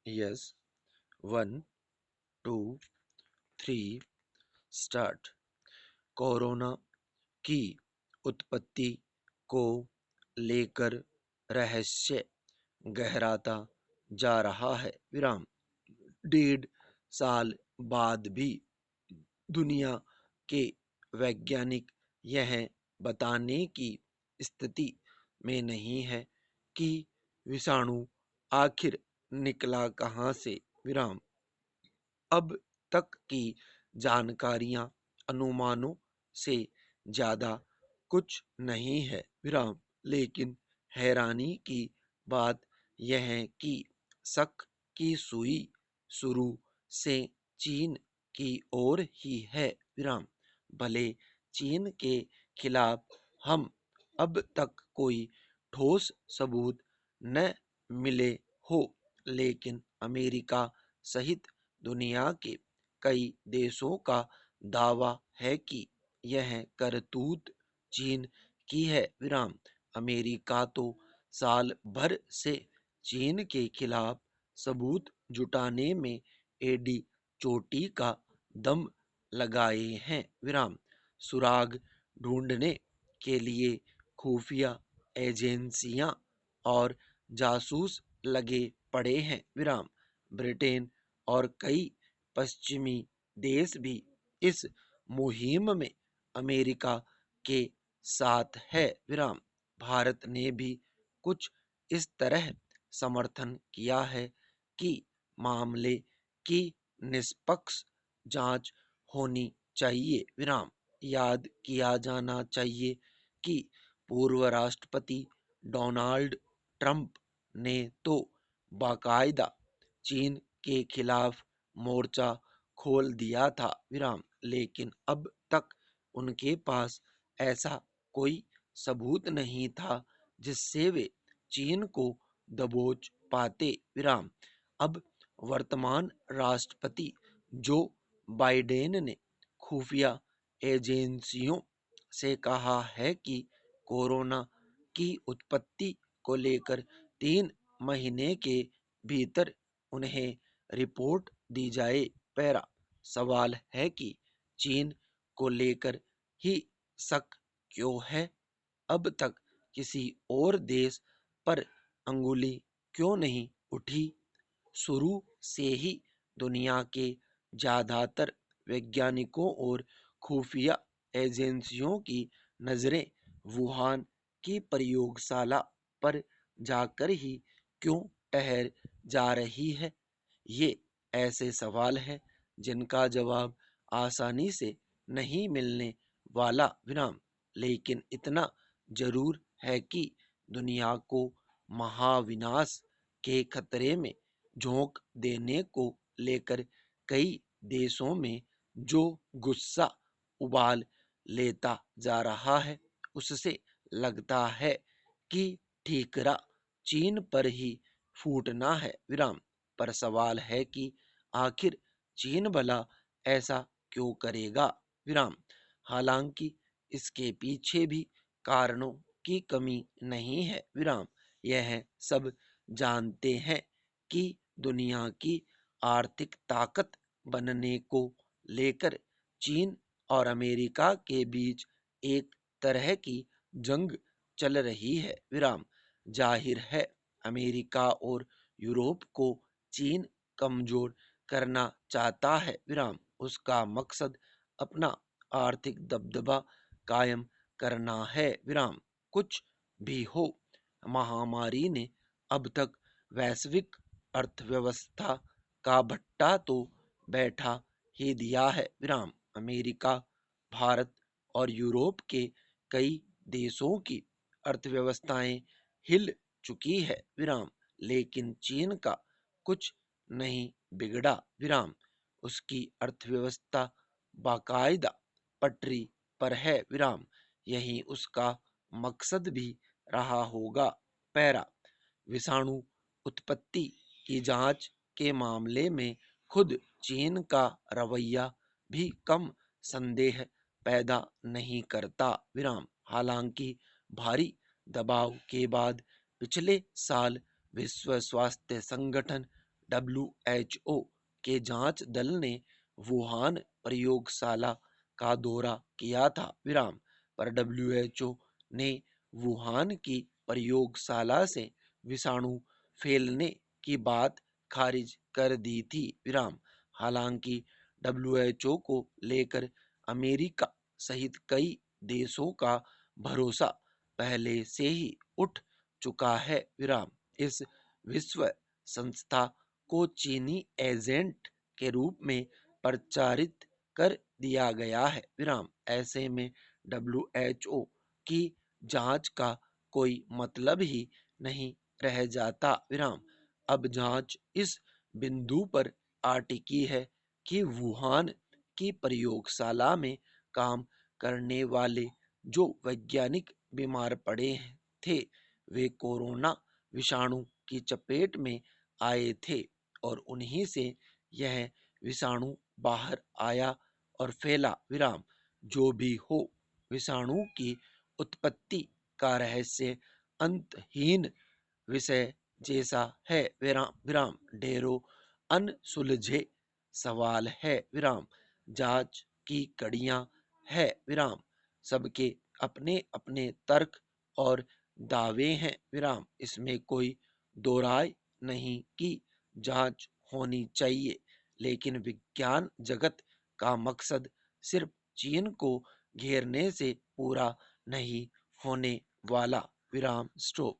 Yes, 1, 2, 3, start. Corona की उत्पत्ति को लेकर रहस्य गहराता जा रहा है। विराम। 1.5 साल बाद भी दुनिया के वैज्ञानिक यह बताने की स्थिति में नहीं है कि विषाणु आखिर निकला कहाँ से। विराम। अब तक की जानकारियां अनुमानों से ज्यादा कुछ नहीं है। विराम। लेकिन हैरानी की बात यह है कि शक की सुई शुरू से चीन की ओर ही है। विराम। भले चीन के खिलाफ हम अब तक कोई ठोस सबूत न मिले हो, लेकिन अमेरिका सहित दुनिया के कई देशों का दावा है कि यह करतूत चीन की है। विराम। अमेरिका तो साल भर से चीन के खिलाफ सबूत जुटाने में एडी चोटी का दम लगाए हैं। विराम। सुराग ढूंढने के लिए खुफिया एजेंसियां और जासूस लगे पड़े हैं। विराम। ब्रिटेन और कई पश्चिमी देश भी इस मुहिम में अमेरिका के साथ है। विराम। भारत ने भी कुछ इस तरह समर्थन किया है कि मामले की निष्पक्ष जांच होनी चाहिए। विराम। याद किया जाना चाहिए कि पूर्व राष्ट्रपति डोनाल्ड ट्रंप ने तो बाकायदा चीन के खिलाफ मोर्चा खोल दिया था। विराम। लेकिन अब तक उनके पास ऐसा कोई सबूत नहीं था जिससे वे चीन को दबोच पाते। विराम। अब वर्तमान राष्ट्रपति जो बाइडेन ने खुफिया एजेंसियों से कहा है कि कोरोना की उत्पत्ति को लेकर 3 महीने के भीतर उन्हें रिपोर्ट दी जाए। पैरा। सवाल है कि चीन को लेकर ही शक क्यों है? अब तक किसी और देश पर अंगुली क्यों नहीं उठी? शुरू से ही दुनिया के ज्यादातर वैज्ञानिकों और खुफिया एजेंसियों की नजरें वुहान की प्रयोगशाला पर जाकर ही क्यों ठहर जा रही है? ये ऐसे सवाल हैं जिनका जवाब आसानी से नहीं मिलने वाला। विराम। लेकिन इतना जरूर है कि दुनिया को महाविनाश के खतरे में झोंक देने को लेकर कई देशों में जो गुस्सा उबाल लेता जा रहा है, उससे लगता है कि ठीकरा चीन पर ही फूटना है। विराम। पर सवाल है कि आखिर चीन भला ऐसा क्यों करेगा? विराम। हालांकि इसके पीछे भी कारणों की कमी नहीं है। विराम। यह सब जानते हैं कि दुनिया की आर्थिक ताकत बनने को लेकर चीन और अमेरिका के बीच एक तरह की जंग चल रही है। विराम। जाहिर है अमेरिका और यूरोप को चीन कमजोर करना चाहता है। विराम। उसका मकसद अपना आर्थिक दबदबा कायम करना है। विराम। कुछ भी हो, महामारी ने अब तक वैश्विक अर्थव्यवस्था का भट्टा तो बैठा ही दिया है। विराम। अमेरिका, भारत और यूरोप के कई देशों की अर्थव्यवस्थाएं हिल चुकी है। विराम। लेकिन चीन का कुछ नहीं बिगड़ा। विराम। उसकी अर्थव्यवस्था बाकायदा पटरी पर है। विराम। यही उसका मकसद भी रहा होगा। पैरा। विषाणु उत्पत्ति की जांच के मामले में खुद चीन का रवैया भी कम संदेह पैदा नहीं करता। विराम। हालांकि भारी दबाव के बाद पिछले साल विश्व स्वास्थ्य संगठन डब्ल्यूएचओ के जांच दल ने वुहान प्रयोगशाला का दौरा किया था विराम, पर डब्ल्यूएचओ ने वुहान की प्रयोगशाला से विषाणु फैलने की बात खारिज कर दी थी विराम। हालांकि डब्ल्यूएचओ को लेकर अमेरिका सहित कई देशों का भरोसा पहले से ही उठ चुका है विराम। इस विश्व संस्था को चीनी एजेंट के रूप में प्रचारित कर दिया गया है विराम। ऐसे में डब्ल्यूएचओ की जांच का कोई मतलब ही नहीं रह जाता विराम। अब जांच इस बिंदु पर आ टिकी है कि वुहान की प्रयोगशाला में काम करने वाले जो वैज्ञानिक बीमार पड़े थे वे कोरोना विषाणु की चपेट में आए थे और उन्हीं से यह विषाणु बाहर आया और फैला विराम। जो भी हो, विषाणु की उत्पत्ति का रहस्य अंतहीन विषय जैसा है विराम विराम। ढेरों अनसुलझे सवाल है विराम। जांच की कड़ियां है विराम। सबके अपने अपने तर्क और दावे हैं विराम। इसमें कोई दो राय नहीं कि जांच होनी चाहिए, लेकिन विज्ञान जगत का मकसद सिर्फ चीन को घेरने से पूरा नहीं होने वाला विराम। स्टॉप।